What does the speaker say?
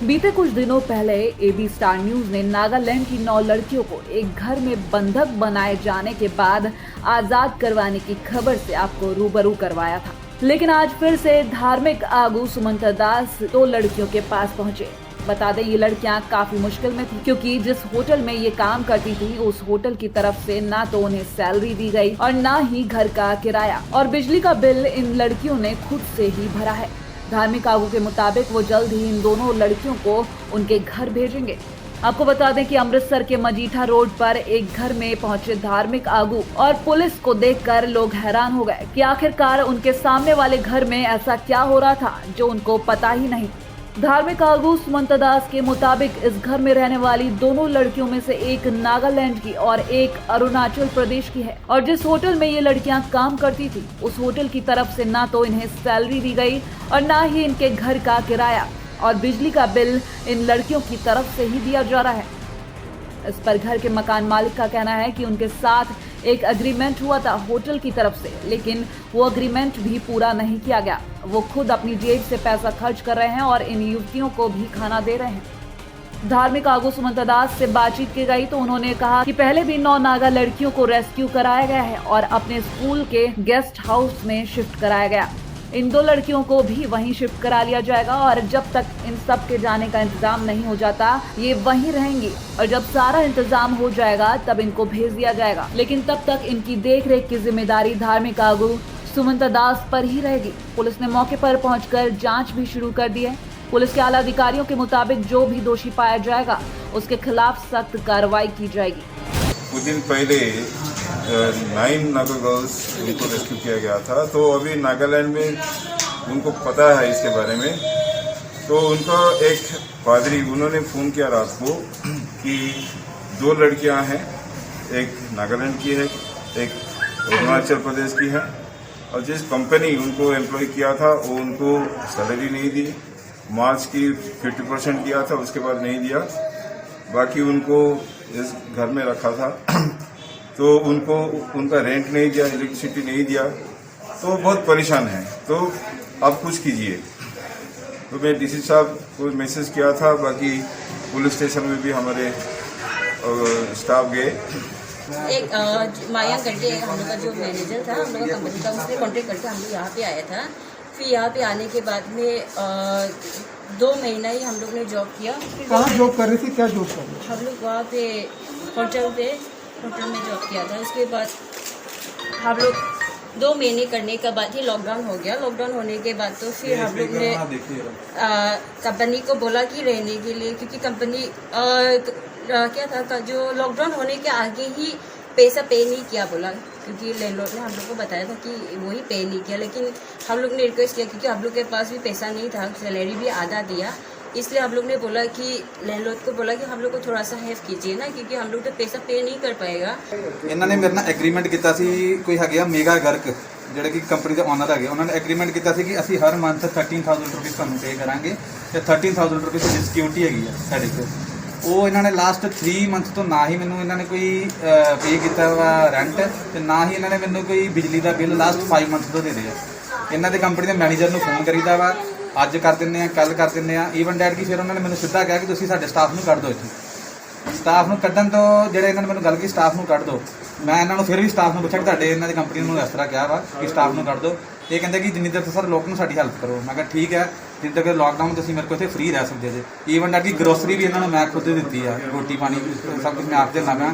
बीते कुछ दिनों पहले एबी स्टार न्यूज ने नागालैंड की 9 लड़कियों को एक घर में बंधक बनाए जाने के बाद आजाद करवाने की खबर से आपको रूबरू करवाया था। लेकिन आज फिर से धार्मिक आगू सुमंता दास 2 लड़कियों के पास पहुंचे। बता दें, ये लड़कियां काफी मुश्किल में थी, क्योंकि जिस होटल में ये काम करती थी उस होटल की तरफ से ना तो उन्हें सैलरी दी गई और ना ही घर का किराया और बिजली का बिल इन लड़कियों ने खुद से ही भरा है। धार्मिक आगू के मुताबिक वो जल्द ही इन दोनों लड़कियों को उनके घर भेजेंगे। आपको बता दें कि अमृतसर के मजीठा रोड पर एक घर में पहुंचे धार्मिक आगू और पुलिस को देखकर लोग हैरान हो गए कि आखिरकार उनके सामने वाले घर में ऐसा क्या हो रहा था जो उनको पता ही नहीं। धार्मिक आगू सुमंता दास के मुताबिक इस घर में रहने वाली दोनों लड़कियों में से एक नागालैंड की और एक अरुणाचल प्रदेश की है और जिस होटल में ये लड़कियां काम करती थी उस होटल की तरफ से ना तो इन्हें सैलरी दी गई और ना ही इनके घर का किराया और बिजली का बिल इन लड़कियों की तरफ से ही दिया जा रहा है। इस पर घर के मकान मालिक का कहना है कि उनके साथ एक एग्रीमेंट हुआ था होटल की तरफ से, लेकिन वो एग्रीमेंट भी पूरा नहीं किया गया। वो खुद अपनी जेब से पैसा खर्च कर रहे हैं और इन युवतियों को भी खाना दे रहे हैं। धार्मिक आगू सुमंता दास से बातचीत की गई तो उन्होंने कहा कि पहले भी 9 नागा लड़कियों को रेस्क्यू कराया गया है और अपने स्कूल के गेस्ट हाउस में शिफ्ट कराया गया। इन 2 लड़कियों को भी वहीं शिफ्ट करा लिया जाएगा और जब तक इन सब के जाने का इंतजाम नहीं हो जाता ये वहीं रहेंगी और जब सारा इंतजाम हो जाएगा तब इनको भेज दिया जाएगा, लेकिन तब तक इनकी देखरेख की जिम्मेदारी धार्मिक आगू सुमंता दास पर ही रहेगी। पुलिस ने मौके पर पहुंचकर जांच भी शुरू कर दी है। पुलिस के आला अधिकारियों के मुताबिक जो भी दोषी पाया जाएगा उसके खिलाफ सख्त कार्रवाई की जाएगी। कुछ दिन पहले 9 नागा गर्ल्स उनको रेस्क्यू किया गया था, तो अभी नागालैंड में उनको पता है इसके बारे में। तो उनका एक पादरी उन्होंने फ़ोन किया रात को कि 2 लड़कियां हैं, एक नागालैंड की है, एक अरुणाचल प्रदेश की है और जिस कंपनी उनको एम्प्लॉय किया था वो उनको सैलरी नहीं दी। मार्च की 50% दिया था, उसके बाद नहीं दिया, बाकी उनको इस घर में रखा था। तो उनको उनका रेंट नहीं दिया, इलेक्ट्रिसिटी नहीं दिया, तो बहुत परेशान है। तो आप कुछ कीजिए। तो मैं डीसी साहब को मैसेज किया था, बाकी पुलिस स्टेशन में भी हमारे स्टाफ गए। एक माया गड्ढे हम लोग का जो मैनेजर था हम लोग का कंपनी का, उसने कॉन्टेक्ट करके हम लोग यहाँ पे आया था। फिर यहाँ पे आने के बाद में 2 महीना ही हम लोग ने जॉब किया। कहाँ जॉब कर रही थी, क्या जॉब कर रही थी? हम लोग वहाँ पे होटल में जॉब किया था। उसके बाद हम लोग 2 महीने करने के बाद ही लॉकडाउन हो गया। लॉकडाउन होने के बाद तो फिर हम लोग ने कंपनी को बोला कि रहने के लिए, क्योंकि कंपनी क्या था जो लॉकडाउन होने के आगे ही पैसा पे नहीं किया बोला, क्योंकि लैंडलॉर्ड ने हम लोग को बताया था कि वही पे नहीं किया। लेकिन हम लोग ने रिक्वेस्ट किया क्योंकि हम लोग के पास भी पैसा नहीं था, सैलरी भी आधा दिया, इसलिए हम लोग ने बोला कि लैंडलॉर्ड को बोला कि हम लोग को थोड़ा सा हेल्प कीजिए ना, क्योंकि हम लोग तो पैसा पे नहीं कर पाएगा। इन्होंने मेरे नाल एग्रीमेंट किया सी, कोई है मेगा गर्क ਜਿਹੜੇ ਕਿ ਕੰਪਨੀ ਦੇ ਓਨਰ ਹੈਗੇ, ਉਹਨਾਂ ਨੇ ਐਗਰੀਮੈਂਟ ਕੀਤਾ ਸੀ ਕਿ ਅਸੀਂ ਹਰ ਮੰਥ 13,000 ਰੁਪਏ ਤੁਹਾਨੂੰ ਪੇ ਕਰਾਂਗੇ ਤੇ 13,000 ਰੁਪਏ ਦੀ ਸਿਕਿਉਰਿਟੀ ਹੈਗੀ ਆ ਸਾਡੇ ਕੋਲ। ਉਹ ਇਹਨਾਂ ਨੇ ਲਾਸਟ 3 ਮੰਥ ਤੋਂ ਨਾ ਹੀ ਮੈਨੂੰ ਇਹਨਾਂ ਨੇ ਕੋਈ ਪੇ ਕੀਤਾ ਵਾ ਰੈਂਟ ਤੇ ਨਾ ਹੀ ਇਹਨਾਂ ਨੇ ਮੈਨੂੰ ਕੋਈ ਬਿਜਲੀ ਦਾ ਬਿੱਲ ਲਾਸਟ 5 ਮੰਥ ਤੋਂ ਦੇ ਦਿਆ। ਇਹਨਾਂ ਦੇ ਕੰਪਨੀ ਦੇ ਮੈਨੇਜਰ ਨੂੰ ਫੋਨ ਕਰੀਦਾ ਵਾ, ਅੱਜ ਕਰ ਦਿੰਦੇ ਆ, ਕੱਲ ਕਰ ਦਿੰਦੇ ਆ, ਈਵਨ ਡੈਟ ਕਿ ਫਿਰ ਉਹਨਾਂ ਨੇ ਮੈਨੂੰ ਸਿੱਧਾ ਕਿਹਾ ਕਿ ਤੁਸੀਂ ਸਾਡੇ ਸਟਾਫ ਨੂੰ ਕੱਢ ਦਿਓ ਇੱਥੋਂ। ਸਟਾਫ ਨੂੰ ਕੱਢਣ ਤੋਂ ਜਿਹੜੇ ਇਹਨਾਂ ਨੇ ਮੈਨੂੰ ਗੱਲ ਕੀ ਸਟਾਫ ਨੂੰ ਕੱਢ ਦਿਓ, ਮੈਂ ਇਹਨਾਂ ਨੂੰ ਫਿਰ ਵੀ ਸਟਾਫ ਨੂੰ ਪੁੱਛਿਆ ਕਿ ਤੁਹਾਡੇ ਇਹਨਾਂ ਦੀ ਕੰਪਨੀ ਨੂੰ ਇਸ ਤਰ੍ਹਾਂ ਕਿਹਾ ਵਾ ਕਿ ਸਟਾਫ ਨੂੰ ਕੱਢ ਦਿਓ। ਇਹ ਕਹਿੰਦੇ ਕਿ ਜਿੰਨੀ ਦੇਰ ਤੱਕ ਸਰ ਲੋਕ ਨੂੰ ਸਾਡੀ ਹੈਲਪ ਕਰੋ। ਮੈਂ ਕਿਹਾ ਠੀਕ ਹੈ, ਜਿੰਨੀ ਤੱਕ ਲੋਕਡਾਊਨ ਤੁਸੀਂ ਮੇਰੇ ਕੋਲ ਇੱਥੇ ਫ੍ਰੀ ਰਹਿ ਸਕਦੇ ਜੇ। ਈਵਨ ਡੈਟ ਕਿ ਗਰੋਸਰੀ ਵੀ ਇਹਨਾਂ ਨੂੰ ਮੈਂ ਖੁਦ ਦਿੱਤੀ ਆ, ਰੋਟੀ ਪਾਣੀ ਸਭ ਕੁਝ ਮੈਂ ਆਪ ਦੇ ਦਿੰਦਾ ਮੈਂ।